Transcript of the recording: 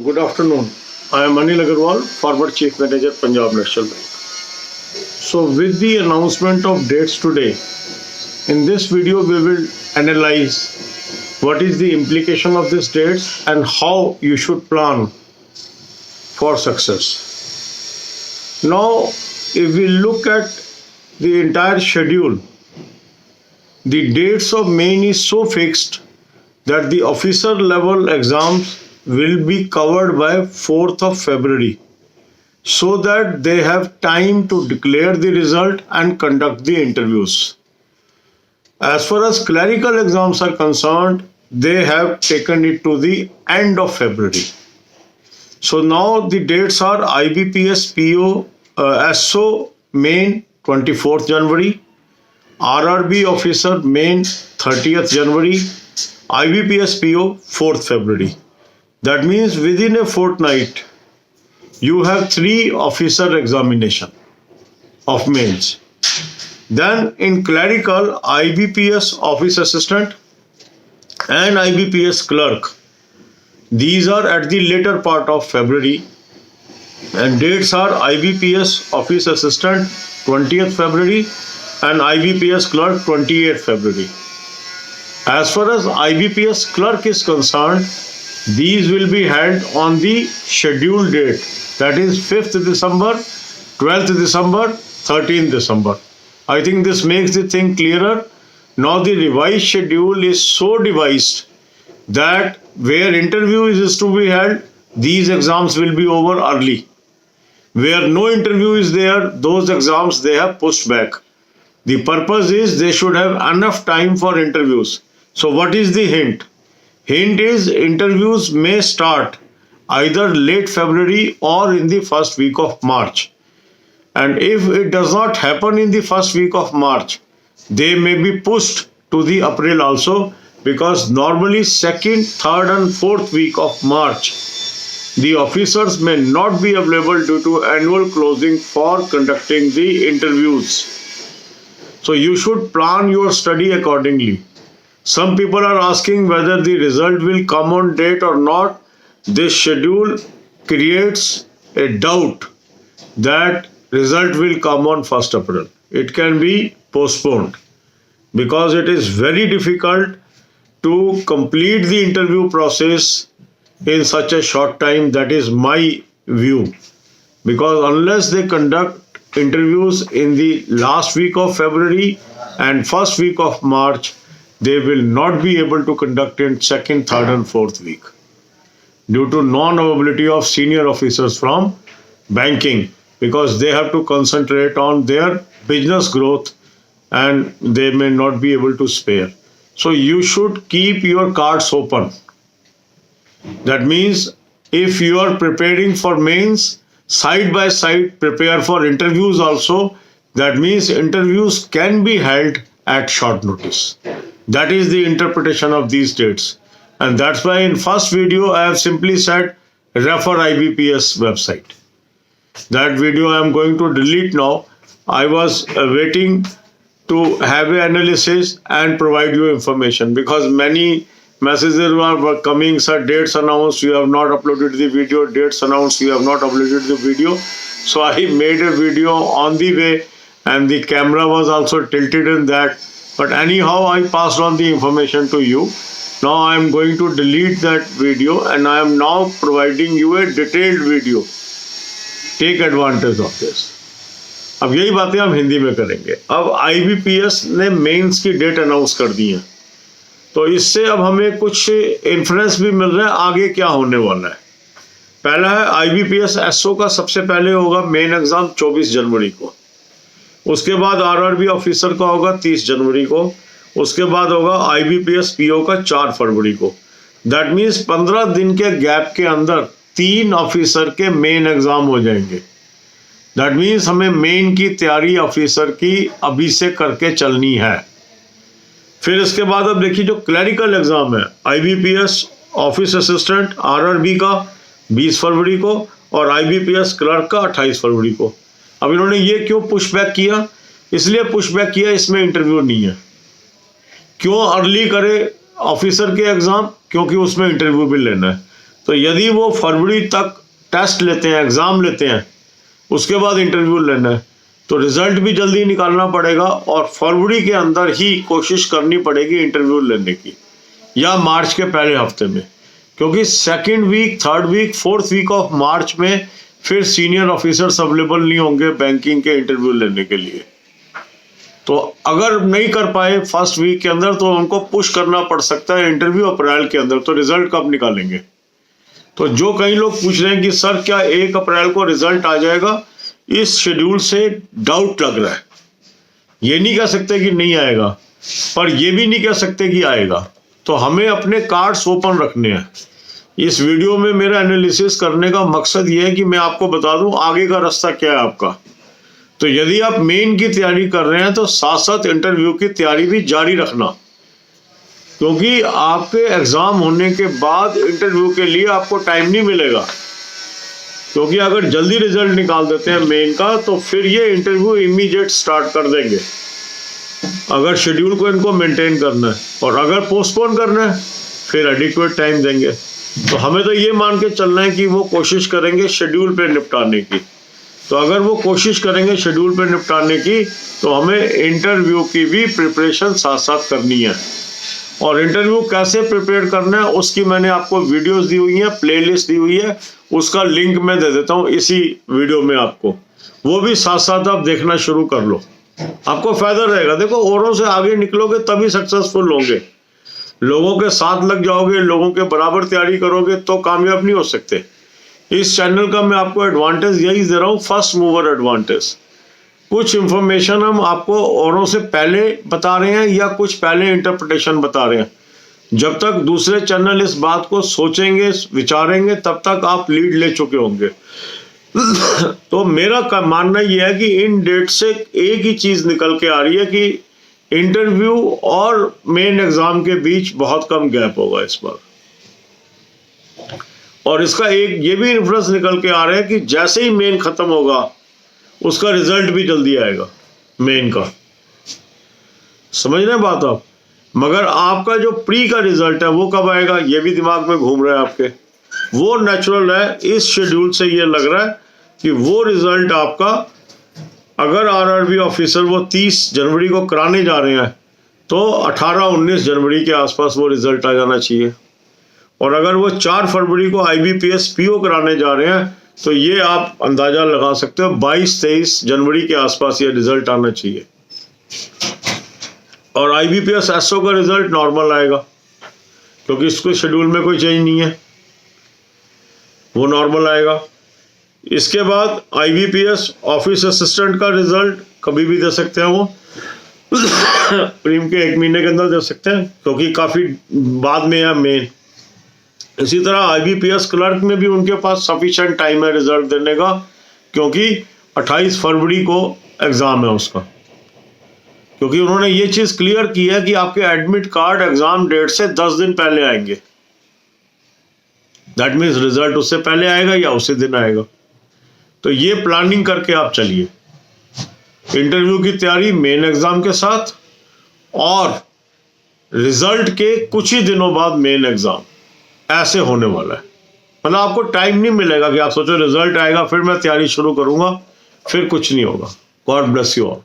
Good afternoon. I am Anil Agarwal, former Chief Manager, Punjab National Bank. So, with the announcement of dates today, in this video we will analyze what is the implication of these dates and how you should plan for success. Now, if we look at the entire schedule, the dates of main is so fixed that the officer level exams will be covered by 4th of February, so that they have time to declare the result and conduct the interviews. As far as clerical exams are concerned, they have taken it to the end of February. So now the dates are IBPS PO SO main 24th January, RRB officer main 30th January, IBPS PO 4th February. That means within a fortnight, you have 3 officer examination of mains. Then in clerical, IBPS office assistant and IBPS clerk. These are at the later part of February, and dates are IBPS office assistant 20th February and IBPS clerk 28th February. As far as IBPS clerk is concerned, these will be held on the scheduled date, that is 5th December, 12th December, 13th December. I think this makes the thing clearer. Now the revised schedule is so devised that where interview is to be held, these exams will be over early. Where no interview is there, those exams they have pushed back. The purpose is they should have enough time for interviews. So what is the hint? Hint is interviews may start either late February or in the first week of March. And if it does not happen in the first week of March, they may be pushed to the April also, because normally 2nd, 3rd and 4th week of March, the officers may not be available due to annual closing for conducting the interviews. So you should plan your study accordingly. Some people are asking whether the result will come on date or not. This schedule creates a doubt that result will come on 1st April. It can be postponed because it is very difficult to complete the interview process in such a short time. That is my view, because unless they conduct interviews in the last week of February and first week of March, they will not be able to conduct in 2nd, 3rd and 4th week due to non-availability of senior officers from banking, because they have to concentrate on their business growth and they may not be able to spare. So you should keep your cards open. That means if you are preparing for mains, side by side prepare for interviews also. That means interviews can be held at short notice. That is the interpretation of these dates. And that's why in first video I have simply said refer IBPS website. That video I am going to delete now. I was waiting to have an analysis and provide you information, because many messages were coming, sir, dates announced, you have not uploaded the video, dates announced, you have not uploaded the video. So I made a video on the way and the camera was also tilted in that. But anyhow, I passed on the information to you. Now I am going to delete that video and I am now providing you a detailed video. Take advantage of this. अब यही बातें हम हिंदी में करेंगे. अब IBPS ने mains की date announce कर दी है, तो इससे अब हमें कुछ इन्फ्लुएंस भी मिल रहा है आगे क्या होने वाला है. पहला है IBPS SO का सबसे पहले होगा मेन एग्जाम 24 जनवरी को. उसके बाद RRB ऑफिसर का होगा 30 जनवरी को. उसके बाद होगा IBPS PO का 4 फरवरी को. दैट मीन्स 15 दिन के गैप के अंदर 3 ऑफिसर के मेन एग्जाम हो जाएंगे. दैट मीन्स हमें मेन की तैयारी ऑफिसर की अभी से करके चलनी है. फिर इसके बाद अब देखिए जो क्लरिकल एग्जाम है IBPS ऑफिस असिस्टेंट RRB का 20 फरवरी को और IBPS क्लर्क का 28 फरवरी को. अब इन्होंने ये क्यों पुशबैक किया? इसलिए पुशबैक किया, इसमें इंटरव्यू नहीं है. क्यों अर्ली करे ऑफिसर के एग्जाम? क्योंकि उसमें इंटरव्यू भी लेना है. तो यदि वो फरवरी तक टेस्ट लेते हैं, एग्ज़ाम लेते हैं, उसके बाद इंटरव्यू लेना है, तो रिज़ल्ट भी जल्दी निकालना पड़ेगा और फरवरी के अंदर ही कोशिश करनी पड़ेगी इंटरव्यू लेने की, या मार्च के पहले हफ्ते में, क्योंकि second week, third week, fourth week of March में फिर सीनियर ऑफिसर्स अवेलेबल नहीं होंगे बैंकिंग के इंटरव्यू लेने के लिए। तो अगर नहीं कर पाए फर्स्ट वीक के अंदर तो उनको पुश करना पड़ सकता है इंटरव्यू अप्रैल के अंदर। तो रिजल्ट कब निकालेंगे? तो जो कई लोग पूछ रहे हैं कि सर क्या 1 अप्रैल को रिजल्ट आ जाएगा, इस शेड्यूल से डाउट लग रहा है। ये नहीं कह सकते कि नहीं आएगा, पर ये भी नहीं कह सकते कि आएगा। तो हमें अपने कार्ड्स ओपन रखने हैं। इस वीडियो में मेरा एनालिसिस करने का मकसद ये है कि मैं आपको बता दूं आगे का रास्ता क्या है आपका। तो यदि आप मेन की तैयारी कर रहे हैं तो साथ साथ इंटरव्यू की तैयारी भी जारी रखना, क्योंकि आपके एग्जाम होने के बाद इंटरव्यू के लिए आपको टाइम नहीं मिलेगा। क्योंकि अगर जल्दी रिजल्ट निकाल देते हैं मेन का तो फिर ये इंटरव्यू इमीडिएट स्टार्ट कर देंगे, अगर शेड्यूल को इनको मेंटेन करना है। और अगर पोस्टपोन करना है फिर एडिक्वेट टाइम देंगे। तो हमें तो ये मान के चलना है कि वो कोशिश करेंगे शेड्यूल पे निपटाने की। तो अगर वो कोशिश करेंगे शेड्यूल पे निपटाने की तो हमें इंटरव्यू की भी प्रिपरेशन साथ साथ करनी है। और इंटरव्यू कैसे प्रिपेयर करना है उसकी मैंने आपको वीडियोस दी हुई है, प्लेलिस्ट दी हुई है, उसका लिंक मैं दे देता हूँ इसी वीडियो में आपको। वो भी साथ साथ आप देखना शुरू कर लो, आपको फायदा रहेगा। देखो, औरों से आगे निकलोगे तभी सक्सेसफुल होंगे। लोगों के साथ लग जाओगे, लोगों के बराबर तैयारी करोगे तो कामयाब नहीं हो सकते। इस चैनल का मैं आपको एडवांटेज यही दे रहा हूँ, फर्स्ट मूवर एडवांटेज। कुछ इंफॉर्मेशन हम आपको औरों से पहले बता रहे हैं या कुछ पहले इंटरप्रिटेशन बता रहे हैं। जब तक दूसरे चैनल इस बात को सोचेंगे, विचारेंगे, तब तक आप लीड ले चुके होंगे। तो मेरा मानना यह है कि इन डेट से एक ही चीज निकल के आ रही है कि इंटरव्यू और मेन एग्जाम के बीच बहुत कम गैप होगा इस बार। और इसका एक ये भी इन्फ्लुएंस निकल के आ रहा है कि जैसे ही मेन खत्म होगा उसका रिजल्ट भी जल्दी आएगा मेन का। समझ रहे हैं बात आप? मगर आपका जो प्री का रिजल्ट है वो कब आएगा ये भी दिमाग में घूम रहा है आपके। वो नेचुरल है, इस शेड्यूल से ये लग रहा है कि वो रिजल्ट आपका, अगर आरआरबी ऑफिसर वो 30 जनवरी को कराने जा रहे हैं तो 18-19 जनवरी के आसपास वो रिजल्ट आ जाना चाहिए। और अगर वो 4 फरवरी को आईबीपीएस पीओ कराने जा रहे हैं तो ये आप अंदाजा लगा सकते हो 22-23 जनवरी के आसपास ये रिजल्ट आना चाहिए। और आईबीपीएस एसओ का रिजल्ट नॉर्मल आएगा, क्योंकि इसको शेड्यूल में कोई चेंज नहीं है, वो नॉर्मल आएगा। इसके बाद आईबीपीएस ऑफिस असिस्टेंट का रिजल्ट कभी भी दे सकते हैं, वो प्रीम के 1 महीने के अंदर दे सकते हैं, क्योंकि काफी बाद में है मेन। इसी तरह आईबीपीएस क्लर्क में भी उनके पास सफिशिएंट टाइम है रिजल्ट देने का, क्योंकि 28 फरवरी को एग्जाम है उसका। क्योंकि उन्होंने ये चीज क्लियर की है कि आपके एडमिट कार्ड एग्जाम डेट से 10 दिन पहले आएंगे। दैट मीन्स रिजल्ट उससे पहले आएगा या उसी दिन आएगा। तो ये प्लानिंग करके आप चलिए, इंटरव्यू की तैयारी मेन एग्जाम के साथ और रिजल्ट के कुछ ही दिनों बाद मेन एग्जाम, ऐसे होने वाला है। मतलब आपको टाइम नहीं मिलेगा कि आप सोचो रिजल्ट आएगा फिर मैं तैयारी शुरू करूंगा, फिर कुछ नहीं होगा। God bless you all.